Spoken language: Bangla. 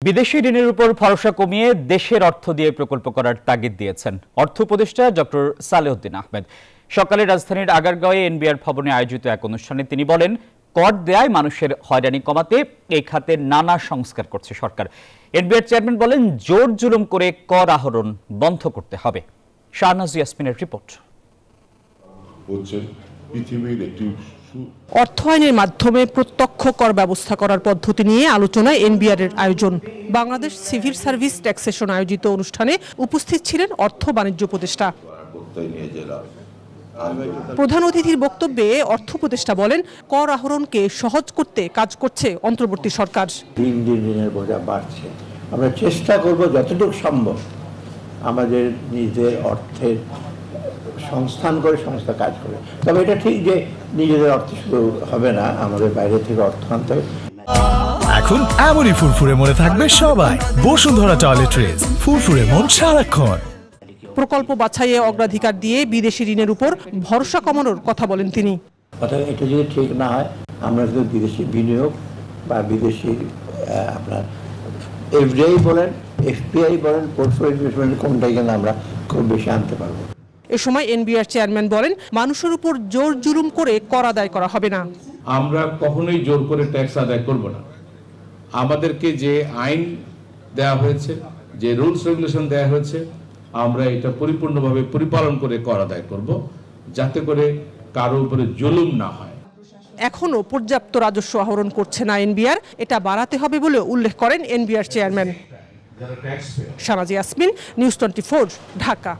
বিদেশি ঋণের উপর ভরসা কমিয়ে দেশের অর্থ দিয়ে প্রকল্প করার তাগিদ দিয়েছেন অর্থ উপদেষ্টা ডক্টর সালেউদ্দিন আহমেদ। সকালে রাজধানীর আগারগাঁওয়ে এনবিআর ভবনে আয়োজিত এক অনুষ্ঠানে তিনি বলেন, কর দেয়ায় মানুষের হয়রানি কমাতে এই খাতে নানা সংস্কার করছে সরকার। এনবিআর চেয়ারম্যান বলেন, জোর জুলুম করে কর আহরণ বন্ধ করতে হবে। শাহনাজ ইয়াসমিনের রিপোর্ট। অর্থ আইনের মাধ্যমে প্রত্যক্ষ কর ব্যবস্থা করার পদ্ধতি নিয়ে আলোচনায় এনবিআর এর আয়োজন। বাংলাদেশ সিভিল সার্ভিস ট্যাক্সেশন আয়োজিত অনুষ্ঠানে উপস্থিত ছিলেন অর্থ বাণিজ্য উপদেষ্টা। প্রধান অতিথির বক্তব্যে অর্থ উপদেষ্টা বলেন, কর আহরণকে সহজ করতে কাজ করছে অন্তর্বর্তী সরকার। দিন দিন ঋণের বোঝা বাড়ছে, আমরা চেষ্টা করব যতটুকু সম্ভব আমাদের নিজেদের অর্থের সংস্থান করে সংস্থা কাজ করে। তবে এটা ঠিক যে নিজেদের অর্থ শুধু হবে না, আমাদের বাইরে থেকে অর্থ আনতে হবে। এখন এমনই ফুরফুরে মনে থাকবে সবাই। বসুন্ধরা টয়লেট্রিজ, ফুরফুরে মন সারাক্ষণ। প্রকল্প বাছাইয়ে অগ্রাধিকার দিয়ে বিদেশি ঋণের উপর ভরসা কমানোর কথা বলেন তিনি। অর্থাৎ এটা যদি ঠিক না হয়, আমরা যদি বিদেশি বিনিয়োগ বা বিদেশি আপনার এফডিআই বলেন, এফপিআই বলেন, পোর্টফোলিও ইনভেস্টমেন্ট কোনটাই কিন্তু আমরা খুব বেশি আনতে পারবো। এ সময় এনবিআর চেয়ারম্যান বলেন, মানুষের উপর জোর জুলুম করে কর আদায় করা হবে না। আমরা কখনোই জোর করে ট্যাক্স আদায় করব না। আমাদেরকে যে আইন দেয়া হয়েছে, যে রুলস রেগুলেশন দেয়া হয়েছে, আমরা এটা পরিপূর্ণভাবে পরিপালন করে কর আদায় করব, যাতে করে কারো উপরে জুলুম না হয়। এখনো পর্যাপ্ত রাজস্ব আহরণ করছে না এনবিআর, এটা বাড়াতে হবে বলে উল্লেখ করেন NBR chairman. Shahnaz Yasmin, news 24, Dhaka.